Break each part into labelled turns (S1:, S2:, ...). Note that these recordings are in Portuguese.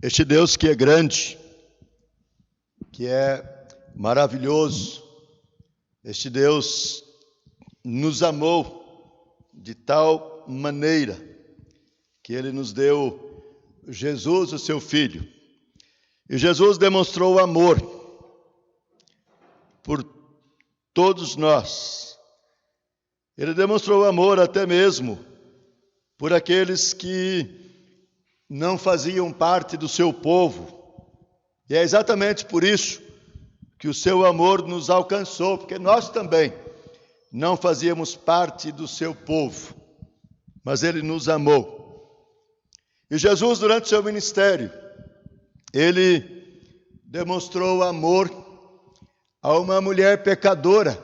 S1: Este Deus que é grande, que é maravilhoso, este Deus nos amou de tal maneira que Ele nos deu Jesus, o seu Filho. E Jesus demonstrou amor por todos nós. Ele demonstrou amor até mesmo por aqueles que não faziam parte do seu povo. E é exatamente por isso que o seu amor nos alcançou, porque nós também não fazíamos parte do seu povo, mas Ele nos amou. E Jesus, durante seu ministério, Ele demonstrou amor a uma mulher pecadora,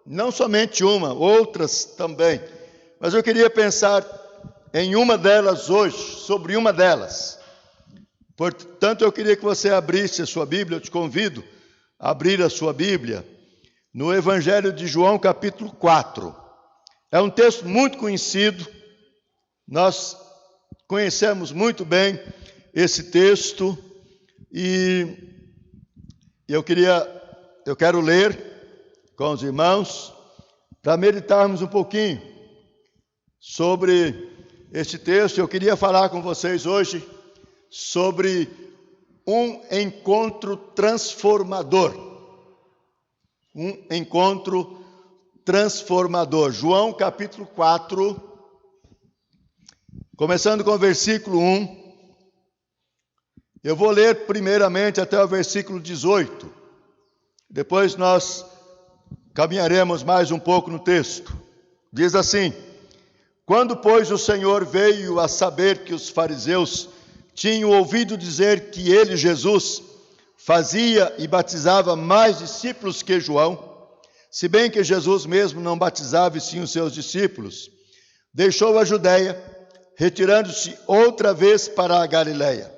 S1: não somente uma, outras também, mas eu queria pensar em uma delas hoje, sobre uma delas. Portanto, eu queria que você abrisse a sua Bíblia, eu te convido a abrir a sua Bíblia no Evangelho de João, capítulo 4. É um texto muito conhecido, nós conhecemos muito bem esse texto e eu quero ler com os irmãos para meditarmos um pouquinho sobre este texto. Eu queria falar com vocês hoje sobre um encontro transformador. Um encontro transformador. João capítulo 4, começando com o versículo 1. Eu vou ler primeiramente até o versículo 18. Depois nós caminharemos mais um pouco no texto. Diz assim: Quando, pois, o Senhor veio a saber que os fariseus tinham ouvido dizer que ele, Jesus, fazia e batizava mais discípulos que João, se bem que Jesus mesmo não batizava e sim os seus discípulos, deixou a Judeia, retirando-se outra vez para a Galileia.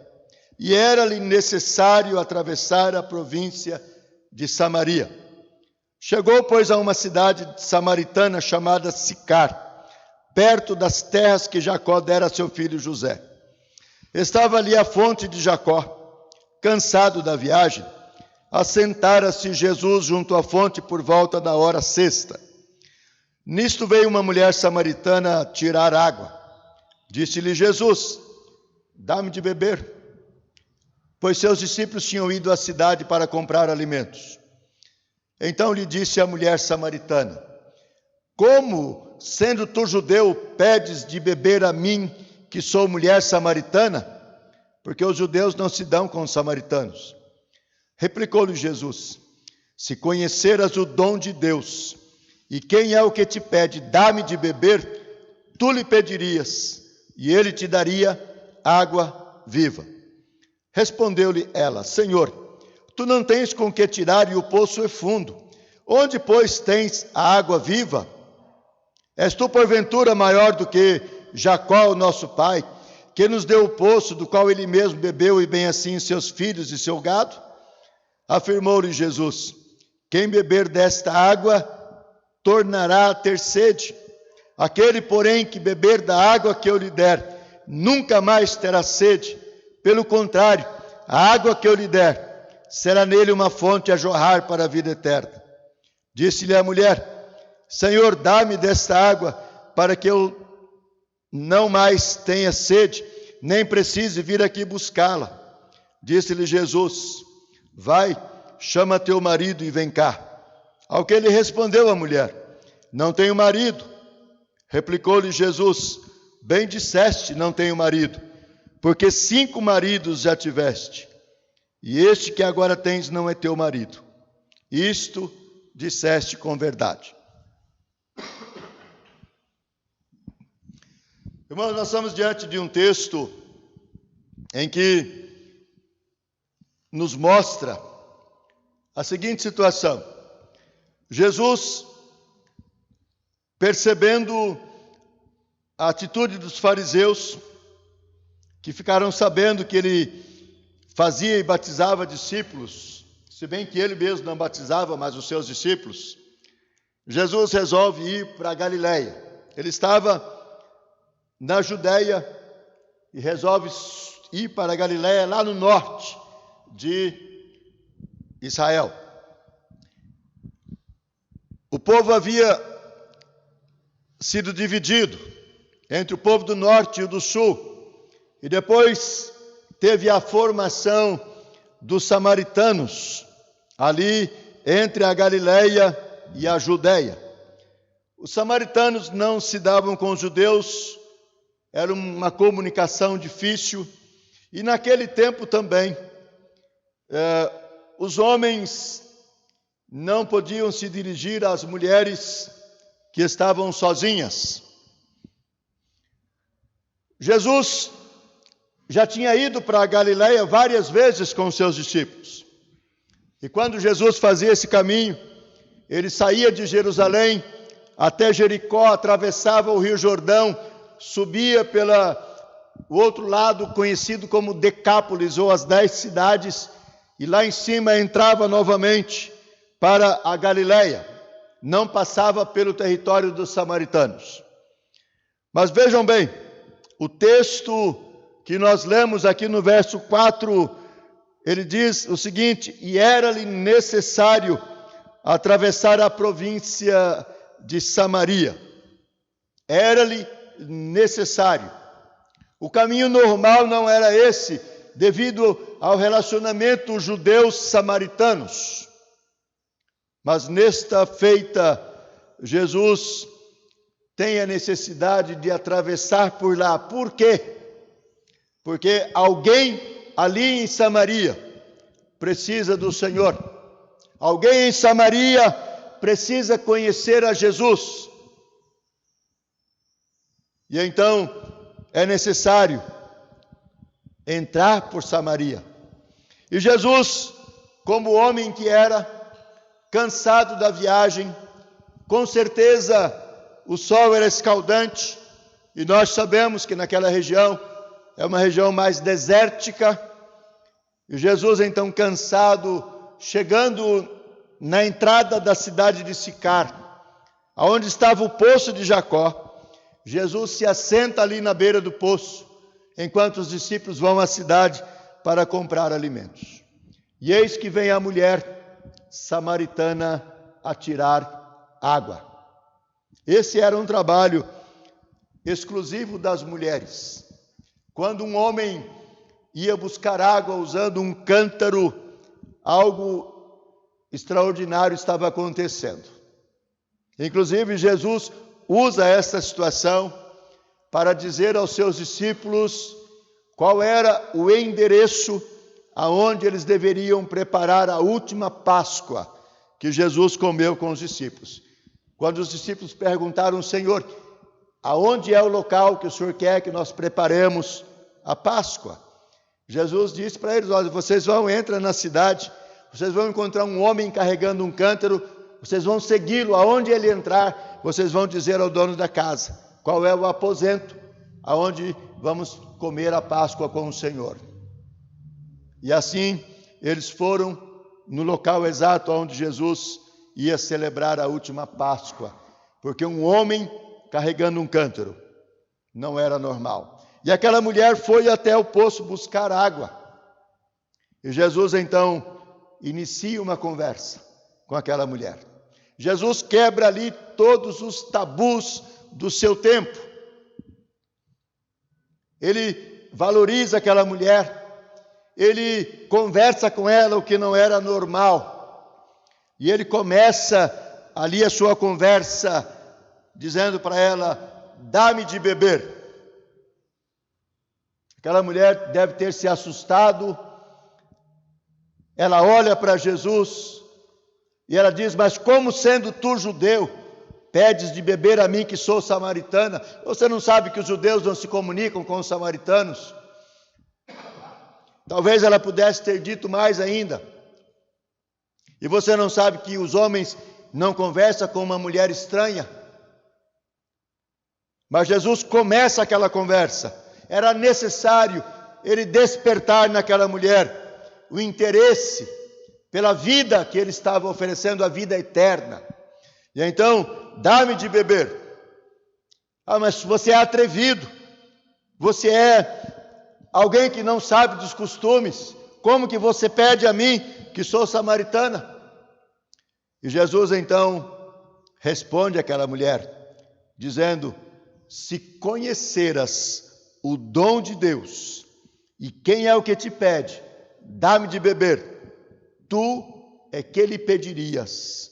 S1: E era-lhe necessário atravessar a província de Samaria. Chegou, pois, a uma cidade samaritana chamada Sicar, perto das terras que Jacó dera a seu filho José. Estava ali a fonte de Jacó. Cansado da viagem, assentara-se Jesus junto à fonte por volta da hora sexta. Nisto veio uma mulher samaritana tirar água. Disse-lhe Jesus: Dá-me de beber. Pois seus discípulos tinham ido à cidade para comprar alimentos. Então lhe disse a mulher samaritana: Como, sendo tu judeu, pedes de beber a mim, que sou mulher samaritana? Porque os judeus não se dão com os samaritanos. Replicou-lhe Jesus: Se conheceras o dom de Deus, e quem é o que te pede, dá-me de beber, tu lhe pedirias, e ele te daria água viva. Respondeu-lhe ela: Senhor, tu não tens com que tirar e o poço é fundo. Onde, pois, tens a água viva? És tu, porventura, maior do que Jacó, o nosso pai, que nos deu o poço, do qual ele mesmo bebeu, e bem assim seus filhos e seu gado? Afirmou-lhe Jesus: Quem beber desta água, tornará a ter sede. Aquele, porém, que beber da água que eu lhe der, nunca mais terá sede. Pelo contrário, a água que eu lhe der, será nele uma fonte a jorrar para a vida eterna. Disse-lhe a mulher: Senhor, dá-me desta água, para que eu não mais tenha sede, nem precise vir aqui buscá-la. Disse-lhe Jesus: Vai, chama teu marido e vem cá. Ao que lhe respondeu a mulher: Não tenho marido. Replicou-lhe Jesus: Bem disseste, não tenho marido, porque 5 maridos já tiveste, e este que agora tens não é teu marido. Isto disseste com verdade. Irmãos, nós estamos diante de um texto em que nos mostra a seguinte situação. Jesus, percebendo a atitude dos fariseus, que ficaram sabendo que ele fazia e batizava discípulos, se bem que ele mesmo não batizava, mas os seus discípulos, Jesus resolve ir para a Galileia. Ele estava na Judeia e resolve ir para a Galiléia, lá no norte de Israel. O povo havia sido dividido entre o povo do norte e o do sul, e depois teve a formação dos samaritanos, ali entre a Galiléia e a Judéia. Os samaritanos não se davam com os judeus, era uma comunicação difícil, e naquele tempo também, os homens não podiam se dirigir às mulheres que estavam sozinhas. Jesus já tinha ido para a Galiléia várias vezes com os seus discípulos. E quando Jesus fazia esse caminho, ele saía de Jerusalém até Jericó, atravessava o Rio Jordão, subia pelo outro lado, conhecido como Decápolis, ou as 10 cidades, e lá em cima entrava novamente para a Galiléia. Não passava pelo território dos samaritanos. Mas vejam bem, o texto que nós lemos aqui no verso 4, ele diz o seguinte: e era-lhe necessário atravessar a província de Samaria. Era-lhe necessário. O caminho normal não era esse, devido ao relacionamento judeus-samaritanos. Mas nesta feita, Jesus tem a necessidade de atravessar por lá. Por quê? Porque alguém ali em Samaria precisa do Senhor. Alguém em Samaria precisa conhecer a Jesus. E então é necessário entrar por Samaria. E Jesus, como homem que era, cansado da viagem, com certeza o sol era escaldante, e nós sabemos que naquela região é uma região mais desértica. E Jesus, então, cansado, chegando na entrada da cidade de Sicar, aonde estava o poço de Jacó, Jesus se assenta ali na beira do poço, enquanto os discípulos vão à cidade para comprar alimentos. E eis que vem a mulher samaritana a tirar água. Esse era um trabalho exclusivo das mulheres. Quando um homem ia buscar água usando um cântaro, algo extraordinário estava acontecendo. Inclusive, Jesus usa essa situação para dizer aos seus discípulos qual era o endereço aonde eles deveriam preparar a última Páscoa que Jesus comeu com os discípulos. Quando os discípulos perguntaram: Senhor, aonde é o local que o Senhor quer que nós preparemos a Páscoa? Jesus disse para eles: olha, vocês entrar na cidade, vocês vão encontrar um homem carregando um cântaro, vocês vão segui-lo, aonde ele entrar, vocês vão dizer ao dono da casa qual é o aposento aonde vamos comer a Páscoa com o Senhor. E assim eles foram no local exato onde Jesus ia celebrar a última Páscoa, porque um homem carregando um cântaro não era normal. E aquela mulher foi até o poço buscar água. E Jesus então inicia uma conversa com aquela mulher. Jesus quebra ali todos os tabus do seu tempo. Ele valoriza aquela mulher. Ele conversa com ela o que não era normal. E ele começa ali a sua conversa dizendo para ela: dá-me de beber. Aquela mulher deve ter se assustado. Ela olha para Jesus e ela diz: mas como sendo tu judeu, pedes de beber a mim que sou samaritana? Você não sabe que os judeus não se comunicam com os samaritanos? Talvez ela pudesse ter dito mais ainda: e você não sabe que os homens não conversam com uma mulher estranha? Mas Jesus começa aquela conversa. Era necessário ele despertar naquela mulher o interesse pela vida que ele estava oferecendo, a vida eterna. E então, dá-me de beber. Ah, mas você é atrevido, você é alguém que não sabe dos costumes, como que você pede a mim, que sou samaritana? E Jesus então responde àquela mulher, dizendo: se conheceras o dom de Deus, e quem é o que te pede, dá-me de beber, tu é que lhe pedirias,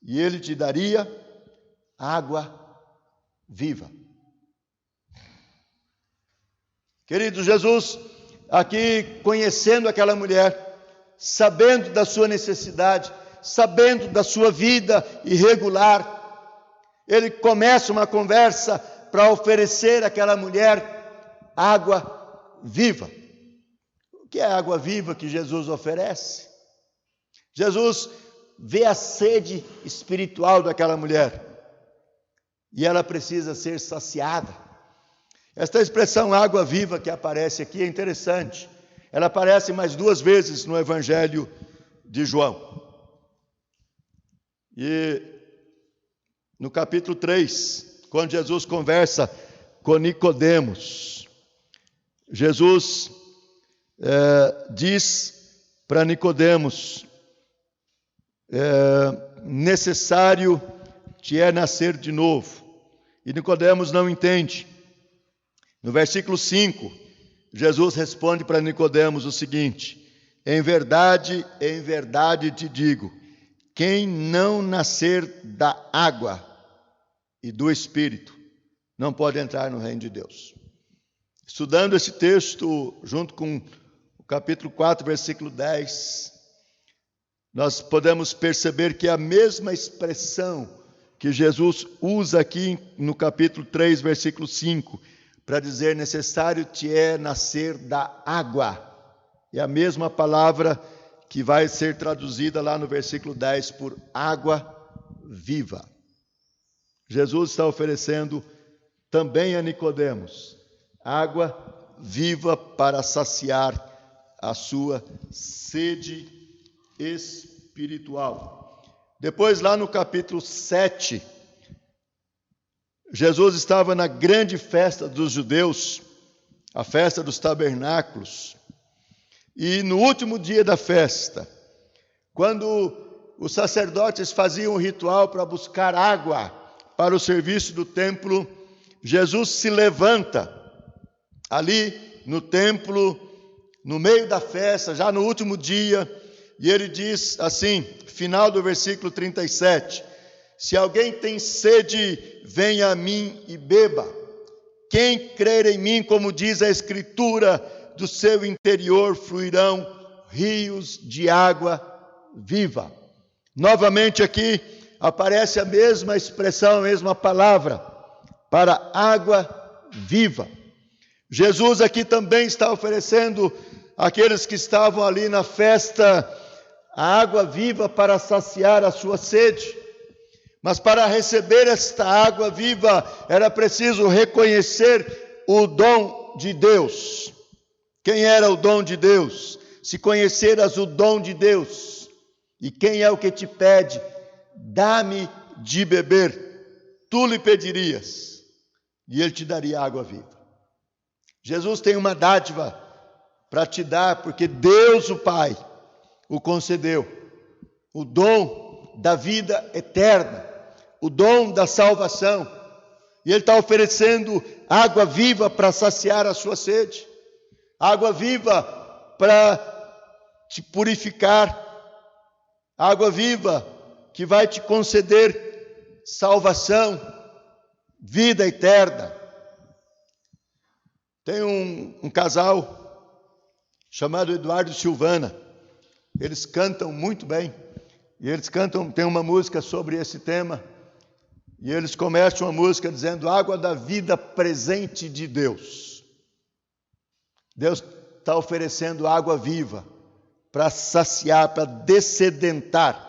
S1: e ele te daria água viva. Querido, Jesus, aqui conhecendo aquela mulher, sabendo da sua necessidade, sabendo da sua vida irregular, ele começa uma conversa para oferecer àquela mulher água viva. O que é a água viva que Jesus oferece? Jesus vê a sede espiritual daquela mulher e ela precisa ser saciada. Esta expressão água viva que aparece aqui é interessante. Ela aparece mais 2 vezes no Evangelho de João. E no capítulo 3, quando Jesus conversa com Nicodemos, Jesus diz para Nicodemos: necessário te é nascer de novo. E Nicodemos não entende. No versículo 5, Jesus responde para Nicodemos o seguinte: em verdade te digo, quem não nascer da água e do Espírito não pode entrar no reino de Deus. Estudando esse texto junto com o capítulo 4, versículo 10, nós podemos perceber que a mesma expressão que Jesus usa aqui no capítulo 3, versículo 5, para dizer necessário te é nascer da água, é a mesma palavra que vai ser traduzida lá no versículo 10 por água viva. Jesus está oferecendo também a Nicodemos água viva para saciar a sua sede espiritual. Depois, lá no capítulo 7, Jesus estava na grande festa dos judeus, a festa dos tabernáculos. E no último dia da festa, quando os sacerdotes faziam um ritual para buscar água para o serviço do templo, Jesus se levanta ali no templo, no meio da festa, já no último dia, e ele diz assim, final do versículo 37, se alguém tem sede, venha a mim e beba. Quem crer em mim, como diz a Escritura, do seu interior fluirão rios de água viva. Novamente aqui aparece a mesma expressão, a mesma palavra, para água viva. Jesus aqui também está oferecendo àqueles que estavam ali na festa a água viva para saciar a sua sede. Mas para receber esta água viva, era preciso reconhecer o dom de Deus. Quem era o dom de Deus? Se conheceras o dom de Deus, e quem é o que te pede? Dá-me de beber. Tu lhe pedirias, e ele te daria água viva. Jesus tem uma dádiva para te dar, porque Deus, o Pai, o concedeu. O dom da vida eterna, o dom da salvação. E ele está oferecendo água viva para saciar a sua sede. Água viva para te purificar. Água viva que vai te conceder salvação, vida eterna. Tem um casal chamado Eduardo e Silvana. Eles cantam muito bem. E eles cantam, tem uma música sobre esse tema. E eles começam a música dizendo: água da vida presente de Deus. Deus está oferecendo água viva para saciar, para dessedentar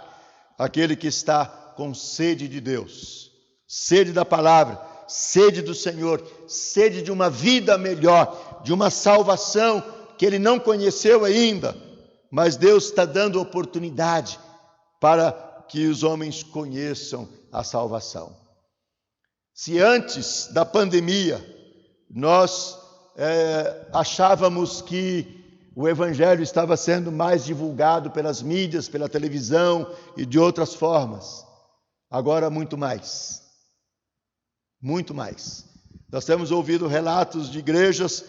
S1: aquele que está com sede de Deus. Sede da palavra, sede do Senhor, sede de uma vida melhor, de uma salvação que ele não conheceu ainda, mas Deus está dando oportunidade para que os homens conheçam a salvação. Se antes da pandemia nós achávamos que o Evangelho estava sendo mais divulgado pelas mídias, pela televisão e de outras formas. Agora, muito mais. Muito mais. Nós temos ouvido relatos de igrejas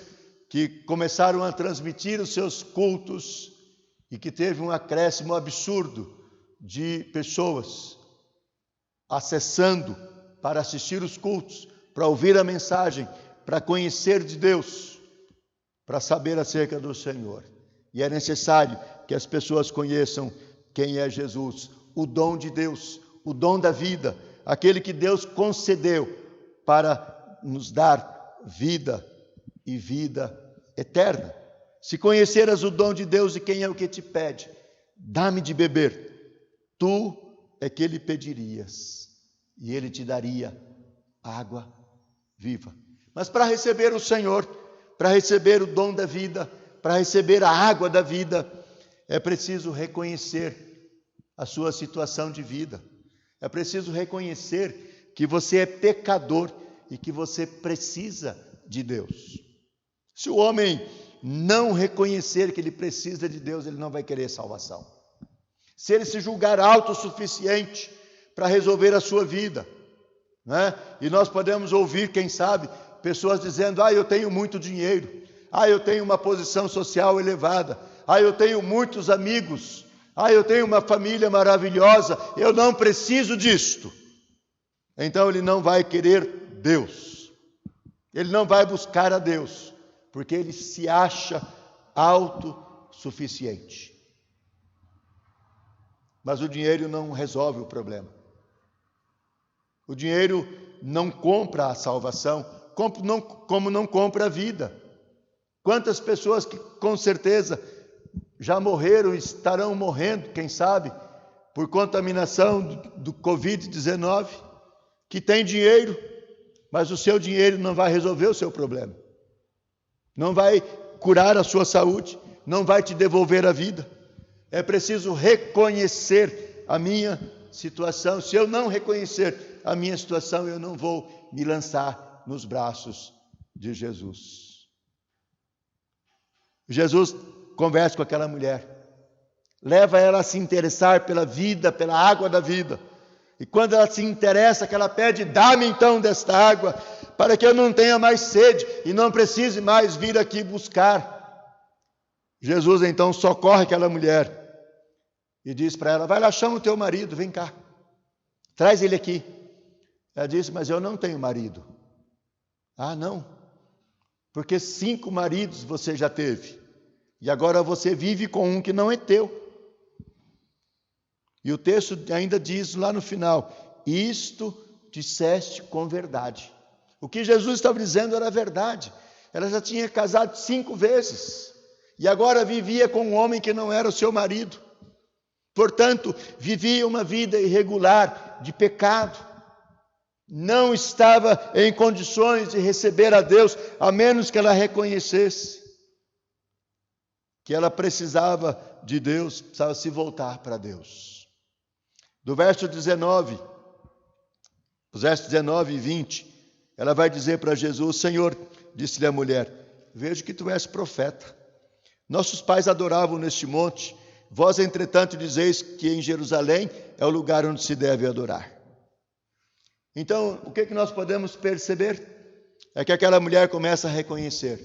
S1: que começaram a transmitir os seus cultos e que teve um acréscimo absurdo de pessoas acessando para assistir os cultos, para ouvir a mensagem, para conhecer de Deus, para saber acerca do Senhor. E é necessário que as pessoas conheçam quem é Jesus, o dom de Deus, o dom da vida, aquele que Deus concedeu para nos dar vida e vida eterna. Se conheceras o dom de Deus e quem é o que te pede, dá-me de beber, tu é que lhe pedirias, e ele te daria água viva. Mas para receber o Senhor, para receber o dom da vida, para receber a água da vida, é preciso reconhecer a sua situação de vida. É preciso reconhecer que você é pecador e que você precisa de Deus. Se o homem não reconhecer que ele precisa de Deus, ele não vai querer salvação. Se ele se julgar autossuficiente para resolver a sua vida, né? E nós podemos ouvir, quem sabe, pessoas dizendo: eu tenho muito dinheiro, eu tenho uma posição social elevada, eu tenho muitos amigos, eu tenho uma família maravilhosa, eu não preciso disto. Então ele não vai querer Deus, ele não vai buscar a Deus, porque ele se acha autossuficiente. Mas o dinheiro não resolve o problema. O dinheiro não compra a salvação, como não compra a vida. Quantas pessoas que com certeza já morreram e estarão morrendo, quem sabe, por contaminação do Covid-19, que tem dinheiro, mas o seu dinheiro não vai resolver o seu problema. Não vai curar a sua saúde, não vai te devolver a vida. É preciso reconhecer a minha situação. Se eu não reconhecer a minha situação, eu não vou me lançar nos braços de Jesus. Jesus conversa com aquela mulher, leva ela a se interessar pela vida, pela água da vida. E quando ela se interessa, que ela pede: dá-me então desta água, para que eu não tenha mais sede e não precise mais vir aqui buscar. Jesus então socorre aquela mulher e diz para ela: vai lá, chama o teu marido, vem cá, traz ele aqui. Ela disse: mas eu não tenho marido. Não, porque 5 maridos você já teve, e agora você vive com um que não é teu. E o texto ainda diz lá no final: isto disseste com verdade. O que Jesus estava dizendo era verdade. Ela já tinha casado 5 vezes, e agora vivia com um homem que não era o seu marido. Portanto, vivia uma vida irregular de pecado. Não estava em condições de receber a Deus, a menos que ela reconhecesse que ela precisava de Deus, precisava se voltar para Deus. Do verso 19, os versos 19 e 20, ela vai dizer para Jesus: Senhor, disse-lhe a mulher, vejo que tu és profeta. Nossos pais adoravam neste monte, vós, entretanto, dizeis que em Jerusalém é o lugar onde se deve adorar. Então, o que nós podemos perceber? É que aquela mulher começa a reconhecer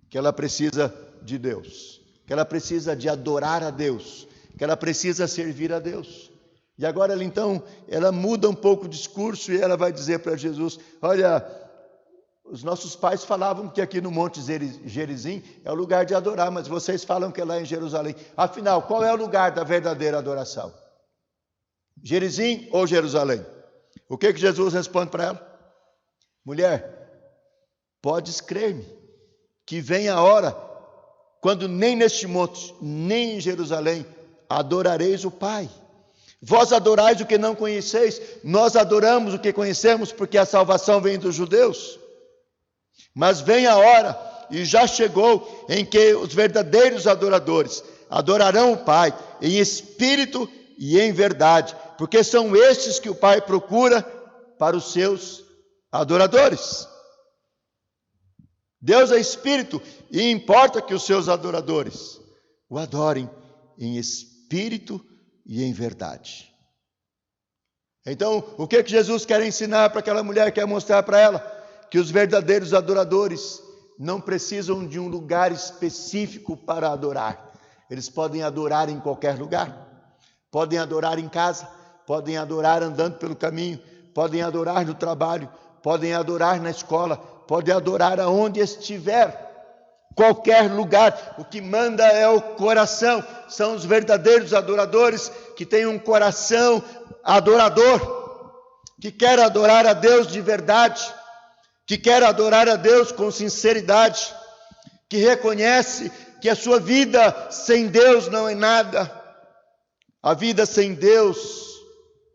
S1: que ela precisa de Deus, que ela precisa de adorar a Deus, que ela precisa servir a Deus. E agora ela muda um pouco o discurso e ela vai dizer para Jesus: olha, os nossos pais falavam que aqui no Monte Gerizim é o lugar de adorar, mas vocês falam que é lá em Jerusalém. Afinal, qual é o lugar da verdadeira adoração? Gerizim ou Jerusalém? O que Jesus responde para ela? Mulher, podes crer-me, que vem a hora, quando nem neste monte, nem em Jerusalém, adorareis o Pai. Vós adorais o que não conheceis, nós adoramos o que conhecemos, porque a salvação vem dos judeus. Mas vem a hora, e já chegou, em que os verdadeiros adoradores adorarão o Pai, em espírito e em verdade, porque são estes que o Pai procura para os seus adoradores. Deus é espírito e importa que os seus adoradores o adorem em espírito e em verdade. Então, o que Jesus quer ensinar para aquela mulher, quer mostrar para ela? Que os verdadeiros adoradores não precisam de um lugar específico para adorar. Eles podem adorar em qualquer lugar. Podem adorar em casa, podem adorar andando pelo caminho, podem adorar no trabalho, podem adorar na escola, podem adorar aonde estiver. Qualquer lugar, o que manda é o coração. São os verdadeiros adoradores que têm um coração adorador, que quer adorar a Deus de verdade, que quer adorar a Deus com sinceridade, que reconhece que a sua vida sem Deus não é nada. A vida sem Deus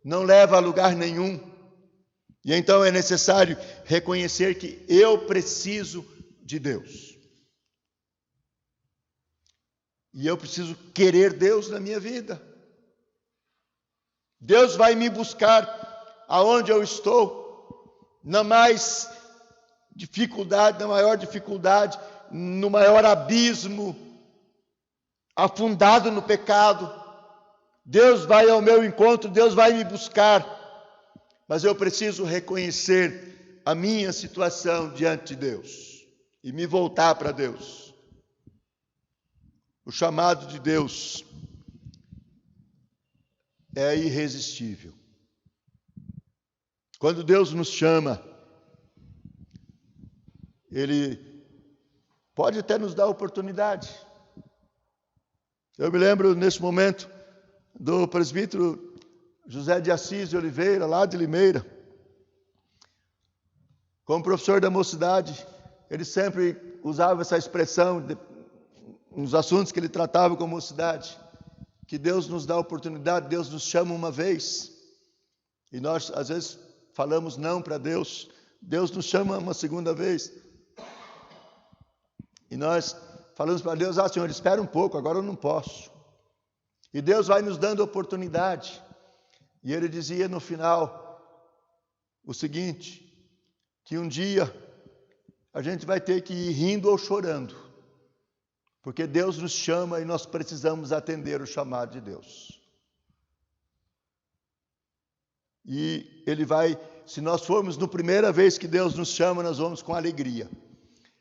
S1: não leva a lugar nenhum. E então é necessário reconhecer que eu preciso de Deus. E eu preciso querer Deus na minha vida. Deus vai me buscar aonde eu estou, na mais dificuldade, na maior dificuldade, no maior abismo, afundado no pecado. Deus vai ao meu encontro, Deus vai me buscar. Mas eu preciso reconhecer a minha situação diante de Deus e me voltar para Deus. O chamado de Deus é irresistível. Quando Deus nos chama, Ele pode até nos dar oportunidade. Eu me lembro nesse momento do presbítero José de Assis de Oliveira, lá de Limeira. Como professor da mocidade, ele sempre usava essa expressão nos assuntos que ele tratava com a mocidade, que Deus nos dá oportunidade, Deus nos chama uma vez, e nós às vezes falamos não para Deus, Deus nos chama uma segunda vez, e nós falamos para Deus, Senhor, espera um pouco, agora eu não posso, e Deus vai nos dando oportunidade, e ele dizia no final o seguinte, que um dia a gente vai ter que ir rindo ou chorando, porque Deus nos chama e nós precisamos atender o chamado de Deus. E Ele vai, se nós formos na primeira vez que Deus nos chama, nós vamos com alegria.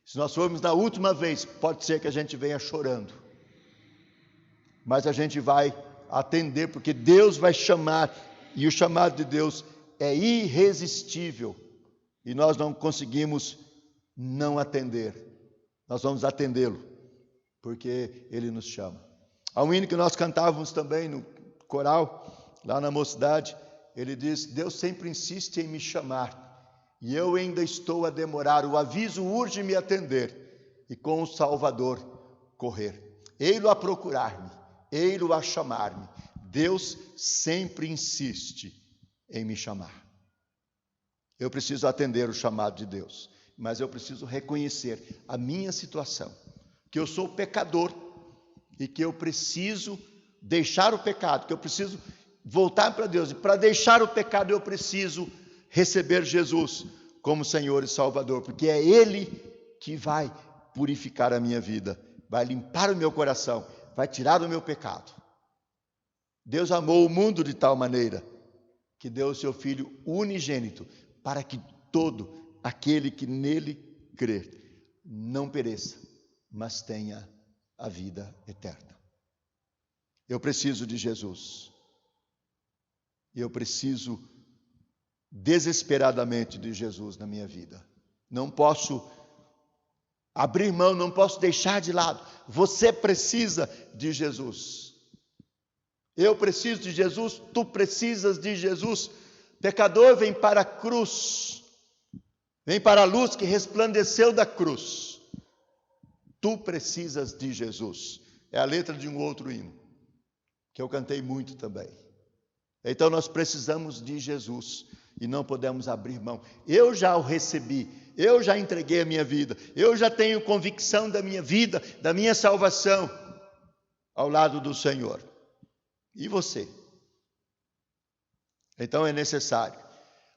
S1: Se nós formos na última vez, pode ser que a gente venha chorando. Mas a gente vai atender, porque Deus vai chamar, e o chamado de Deus é irresistível. E nós não conseguimos não atender. Nós vamos atendê-lo, porque Ele nos chama. Há um hino que nós cantávamos também no coral, lá na mocidade, ele diz, Deus sempre insiste em me chamar, e eu ainda estou a demorar, o aviso urge me atender, e com o Salvador correr. Ei-lo a procurar-me, ei-lo a chamar-me, Deus sempre insiste em me chamar. Eu preciso atender o chamado de Deus, mas eu preciso reconhecer a minha situação, que eu sou pecador e que eu preciso deixar o pecado, que eu preciso voltar para Deus. E para deixar o pecado eu preciso receber Jesus como Senhor e Salvador, porque é Ele que vai purificar a minha vida, vai limpar o meu coração, vai tirar o meu pecado. Deus amou o mundo de tal maneira que deu o seu Filho unigênito para que todo aquele que nele crer não pereça, mas tenha a vida eterna. Eu preciso de Jesus. E eu preciso desesperadamente de Jesus na minha vida. Não posso abrir mão, não posso deixar de lado. Você precisa de Jesus. Eu preciso de Jesus, tu precisas de Jesus. Pecador vem para a cruz, vem para a luz que resplandeceu da cruz. Tu precisas de Jesus. É a letra de um outro hino, que eu cantei muito também. Então nós precisamos de Jesus e não podemos abrir mão. Eu já o recebi, eu já entreguei a minha vida, eu já tenho convicção da minha vida, da minha salvação ao lado do Senhor. E você? Então é necessário.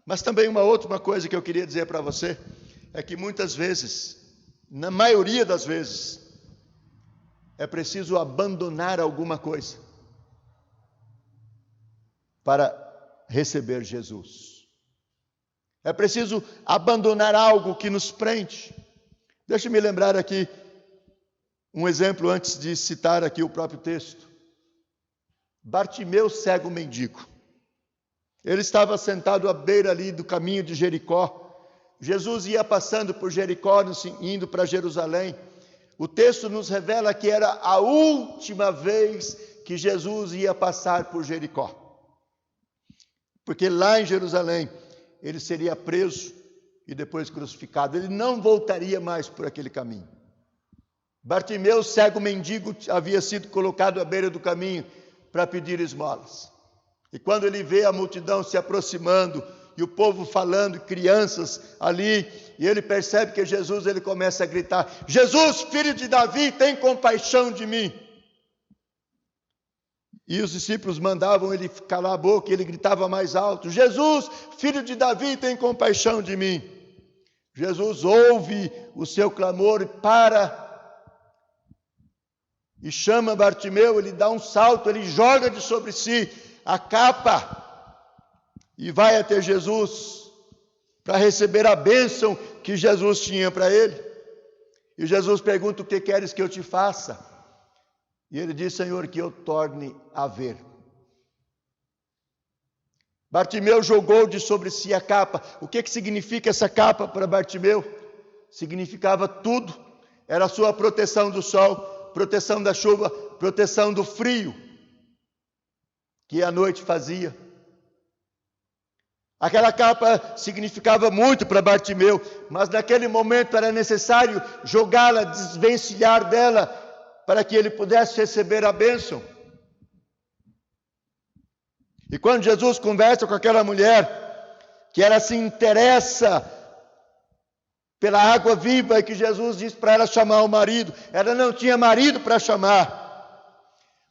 S1: Mas também uma outra coisa que eu queria dizer para você é que muitas vezes na maioria das vezes, é preciso abandonar alguma coisa para receber Jesus. É preciso abandonar algo que nos prende. Deixe-me lembrar aqui um exemplo antes de citar aqui o próprio texto. Bartimeu, cego mendigo. Ele estava sentado à beira ali do caminho de Jericó. Jesus ia passando por Jericó, indo para Jerusalém. O texto nos revela que era a última vez que Jesus ia passar por Jericó. Porque lá em Jerusalém, ele seria preso e depois crucificado. Ele não voltaria mais por aquele caminho. Bartimeu, cego mendigo, havia sido colocado à beira do caminho para pedir esmolas. E quando ele vê a multidão se aproximando, e o povo falando, crianças ali, e ele percebe que Jesus, ele começa a gritar: Jesus, filho de Davi, tem compaixão de mim. E os discípulos mandavam ele calar a boca, e ele gritava mais alto: Jesus, filho de Davi, tem compaixão de mim. Jesus ouve o seu clamor e para, e chama Bartimeu. Ele dá um salto, ele joga de sobre si a capa, e vai até Jesus para receber a bênção que Jesus tinha para ele. E Jesus pergunta: o que queres que eu te faça? E ele diz: Senhor, que eu torne a ver. Bartimeu jogou de sobre si a capa. O que significa essa capa para Bartimeu? Significava tudo. Era a sua proteção do sol, proteção da chuva, proteção do frio que a noite fazia. Aquela capa significava muito para Bartimeu, mas naquele momento era necessário jogá-la, desvencilhar dela, para que ele pudesse receber a bênção. E quando Jesus conversa com aquela mulher, que ela se interessa pela água viva, e que Jesus diz para ela chamar o marido, ela não tinha marido para chamar,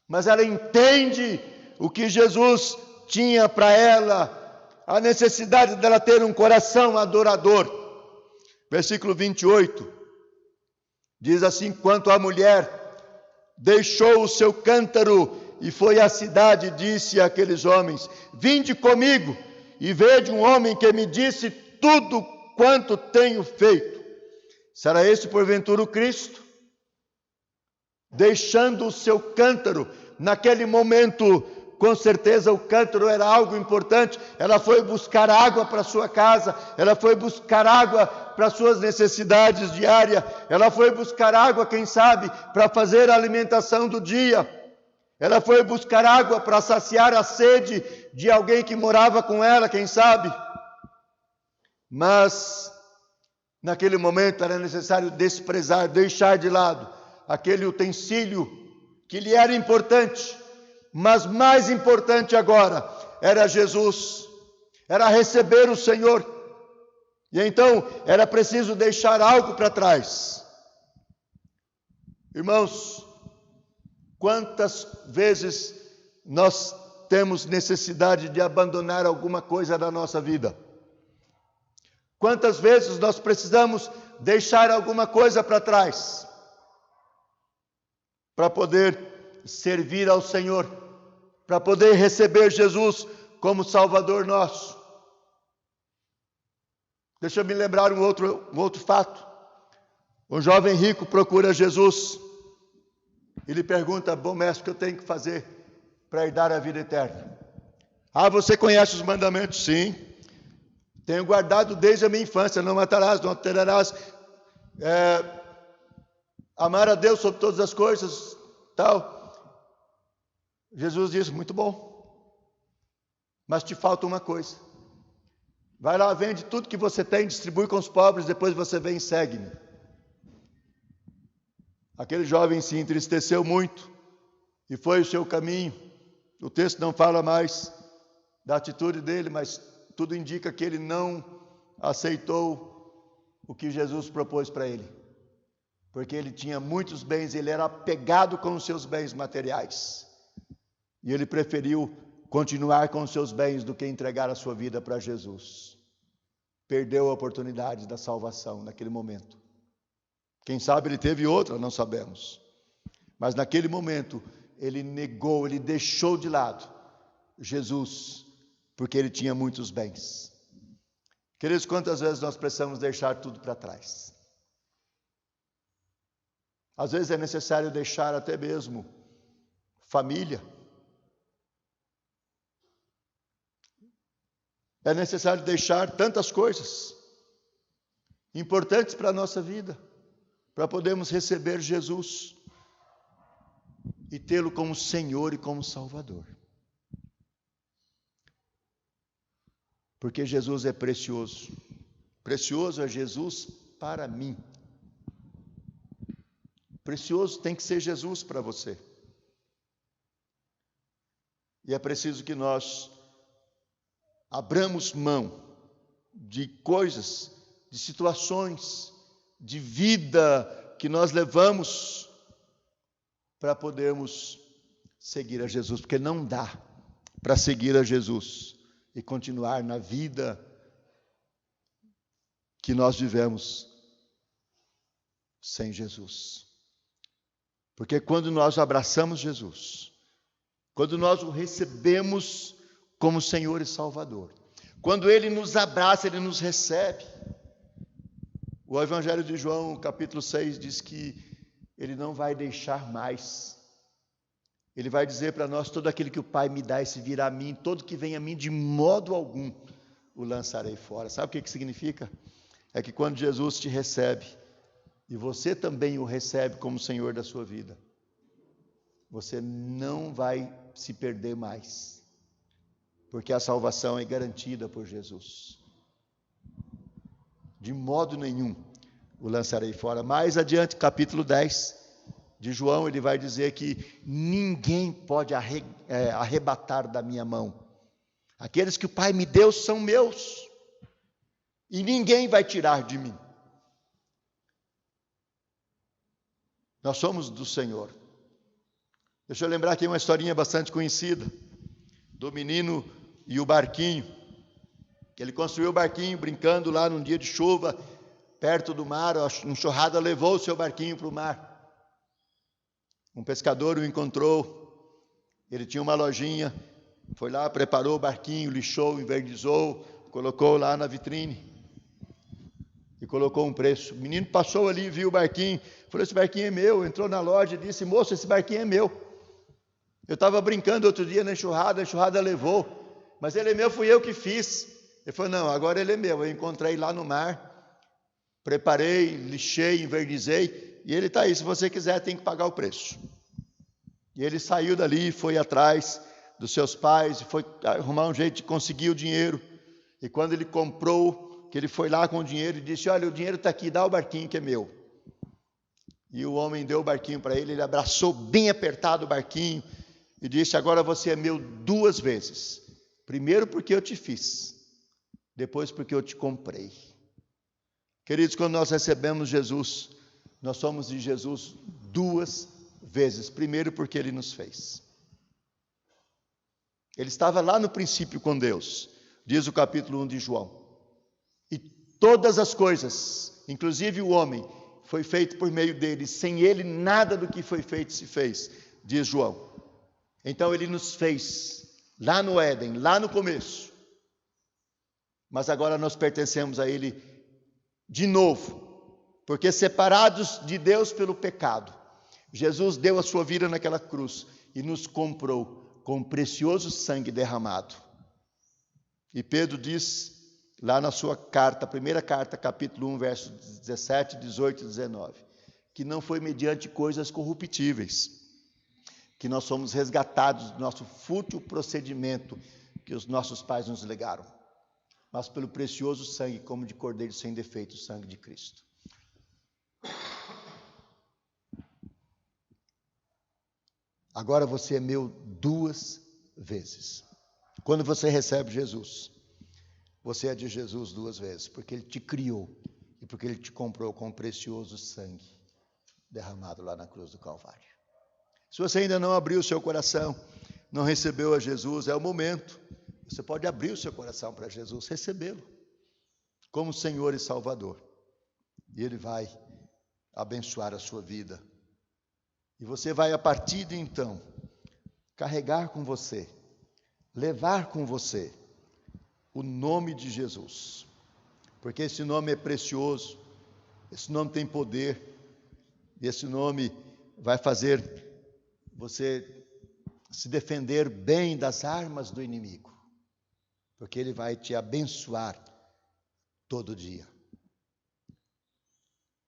S1: mas ela entende o que Jesus tinha para ela, a necessidade dela ter um coração adorador. Versículo 28, diz assim: quanto a mulher, deixou o seu cântaro e foi à cidade, disse àqueles homens: vinde comigo e vede um homem que me disse tudo quanto tenho feito. Será esse porventura o Cristo? Deixando o seu cântaro, naquele momento, com certeza o cântaro era algo importante. Ela foi buscar água para sua casa, ela foi buscar água para suas necessidades diárias, ela foi buscar água, quem sabe, para fazer a alimentação do dia, ela foi buscar água para saciar a sede de alguém que morava com ela, quem sabe. Mas naquele momento era necessário desprezar, deixar de lado aquele utensílio que lhe era importante. Mas mais importante agora era Jesus, era receber o Senhor. E então era preciso deixar algo para trás. Irmãos, quantas vezes nós temos necessidade de abandonar alguma coisa da nossa vida? Quantas vezes nós precisamos deixar alguma coisa para trás para poder servir ao Senhor, para poder receber Jesus como Salvador nosso? Deixa eu me lembrar um outro fato. Um jovem rico procura Jesus. Ele pergunta: bom mestre, o que eu tenho que fazer para herdar a vida eterna? Ah, você conhece os mandamentos? Sim. Tenho guardado desde a minha infância: não matarás, não adulterarás, amar a Deus sobre todas as coisas, tal. Jesus disse: muito bom, mas te falta uma coisa. Vai lá, vende tudo que você tem, distribui com os pobres, depois você vem e segue-me. Aquele jovem se entristeceu muito e foi o seu caminho. O texto não fala mais da atitude dele, mas tudo indica que ele não aceitou o que Jesus propôs para ele, porque ele tinha muitos bens, ele era apegado com os seus bens materiais, e ele preferiu continuar com os seus bens do que entregar a sua vida para Jesus. Perdeu a oportunidade da salvação naquele momento. Quem sabe ele teve outra, não sabemos. Mas naquele momento, ele negou, ele deixou de lado Jesus, porque ele tinha muitos bens. Queridos, quantas vezes nós precisamos deixar tudo para trás? Às vezes é necessário deixar até mesmo família. É necessário deixar tantas coisas importantes para a nossa vida, para podermos receber Jesus e tê-lo como Senhor e como Salvador. Porque Jesus é precioso. Precioso é Jesus para mim. Precioso tem que ser Jesus para você. E é preciso que nós abramos mão de coisas, de situações, de vida que nós levamos para podermos seguir a Jesus, porque não dá para seguir a Jesus e continuar na vida que nós vivemos sem Jesus. Porque quando nós abraçamos Jesus, quando nós o recebemos como Senhor e Salvador, quando Ele nos abraça, Ele nos recebe. O Evangelho de João, capítulo 6, diz que Ele não vai deixar mais. Ele vai dizer para nós: todo aquele que o Pai me dá, esse virá a mim, todo que vem a mim, de modo algum o lançarei fora. Sabe o que significa? É que quando Jesus te recebe, e você também o recebe como Senhor da sua vida, você não vai se perder mais, porque a salvação é garantida por Jesus. De modo nenhum o lançarei fora. Mais adiante, capítulo 10 de João, ele vai dizer que ninguém pode arrebatar da minha mão. Aqueles que o Pai me deu são meus, e ninguém vai tirar de mim. Nós somos do Senhor. Deixa eu lembrar aqui uma historinha bastante conhecida, do menino e o barquinho. Ele construiu o barquinho brincando lá num dia de chuva, perto do mar. A enxurrada levou o seu barquinho para o mar. Um pescador o encontrou. Ele tinha uma lojinha, foi lá, preparou o barquinho, lixou, envernizou, colocou lá na vitrine e colocou um preço. O menino passou ali, viu o barquinho, falou: esse barquinho é meu. Entrou na loja e disse: moço, esse barquinho é meu. Eu estava brincando outro dia na enxurrada, a enxurrada levou, mas ele é meu, fui eu que fiz. Ele falou: não, agora ele é meu. Eu encontrei lá no mar, preparei, lixei, envernizei, e ele está aí. Se você quiser, tem que pagar o preço. E ele saiu dali, foi atrás dos seus pais, foi arrumar um jeito de conseguir o dinheiro. E quando ele comprou, que ele foi lá com o dinheiro e disse: olha, o dinheiro está aqui, dá o barquinho que é meu. E o homem deu o barquinho para ele, ele abraçou bem apertado o barquinho e disse: agora você é meu 2 vezes. Primeiro porque eu te fiz, depois porque eu te comprei. Queridos, quando nós recebemos Jesus, nós somos de Jesus 2 vezes. Primeiro porque Ele nos fez. Ele estava lá no princípio com Deus, diz o capítulo 1 de João. E todas as coisas, inclusive o homem, foi feito por meio dele. Sem ele, nada do que foi feito se fez, diz João. Então Ele nos fez lá no Éden, lá no começo. Mas agora nós pertencemos a Ele de novo, porque separados de Deus pelo pecado, Jesus deu a sua vida naquela cruz e nos comprou com o precioso sangue derramado. E Pedro diz lá na sua carta, primeira carta, capítulo 1, versos 17, 18 e 19, que não foi mediante coisas corruptíveis que nós somos resgatados do nosso fútil procedimento que os nossos pais nos legaram, mas pelo precioso sangue, como de cordeiro sem defeito, o sangue de Cristo. Agora você é meu 2 vezes. Quando você recebe Jesus, você é de Jesus 2 vezes, porque Ele te criou e porque Ele te comprou com o precioso sangue derramado lá na cruz do Calvário. Se você ainda não abriu o seu coração, não recebeu a Jesus, é o momento. Você pode abrir o seu coração para Jesus, recebê-lo como Senhor e Salvador. E Ele vai abençoar a sua vida. E você vai, a partir de então, carregar com você, levar com você o nome de Jesus. Porque esse nome é precioso, esse nome tem poder, e esse nome vai fazer você se defender bem das armas do inimigo, porque ele vai te abençoar todo dia.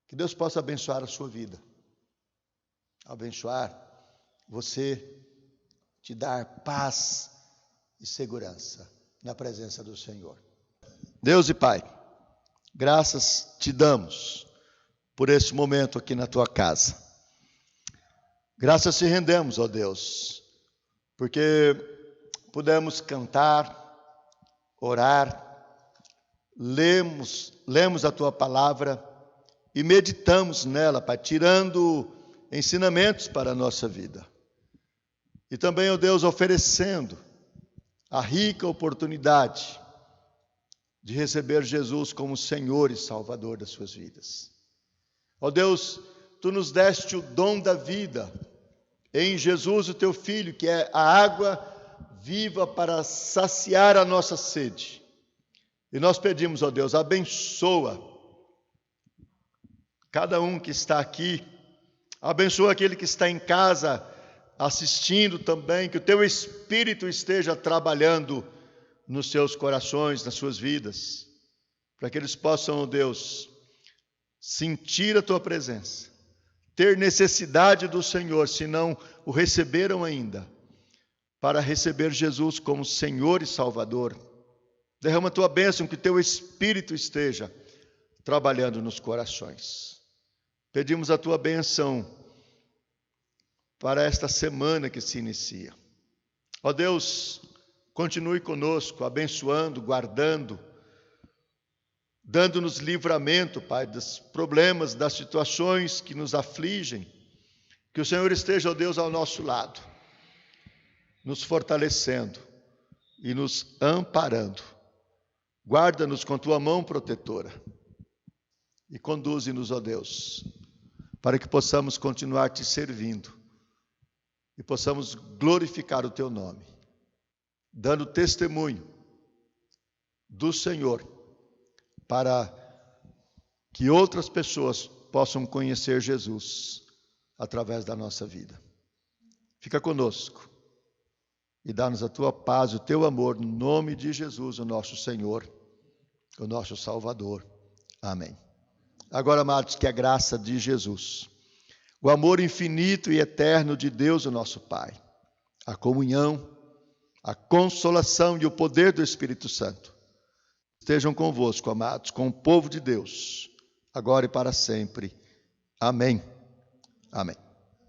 S1: Que Deus possa abençoar a sua vida, abençoar você, te dar paz e segurança na presença do Senhor. Deus e Pai, graças te damos por esse momento aqui na tua casa. Graças te rendemos, ó Deus, porque pudemos cantar, orar, lemos a tua palavra e meditamos nela, Pai, tirando ensinamentos para a nossa vida. E também, ó Deus, oferecendo a rica oportunidade de receber Jesus como Senhor e Salvador das suas vidas. Ó Deus, tu nos deste o dom da vida em Jesus, o teu Filho, que é a água viva para saciar a nossa sede. E nós pedimos, ó Deus, abençoa cada um que está aqui, abençoa aquele que está em casa assistindo também, que o teu Espírito esteja trabalhando nos seus corações, nas suas vidas, para que eles possam, ó Deus, sentir a tua presença, ter necessidade do Senhor, se não o receberam ainda, para receber Jesus como Senhor e Salvador. Derrama a tua bênção, que teu Espírito esteja trabalhando nos corações. Pedimos a tua bênção para esta semana que se inicia. Ó Deus, continue conosco, abençoando, guardando, dando-nos livramento, Pai, dos problemas, das situações que nos afligem. Que o Senhor esteja, ó Deus, ao nosso lado, nos fortalecendo e nos amparando. Guarda-nos com tua mão protetora e conduze-nos, ó Deus, para que possamos continuar te servindo e possamos glorificar o teu nome, dando testemunho do Senhor, para que outras pessoas possam conhecer Jesus através da nossa vida. Fica conosco e dá-nos a tua paz, o teu amor, no nome de Jesus, o nosso Senhor, o nosso Salvador. Amém. Agora, amados, que a graça de Jesus, o amor infinito e eterno de Deus, o nosso Pai, a comunhão, a consolação e o poder do Espírito Santo estejam convosco, amados, com o povo de Deus, agora e para sempre. Amém. Amém.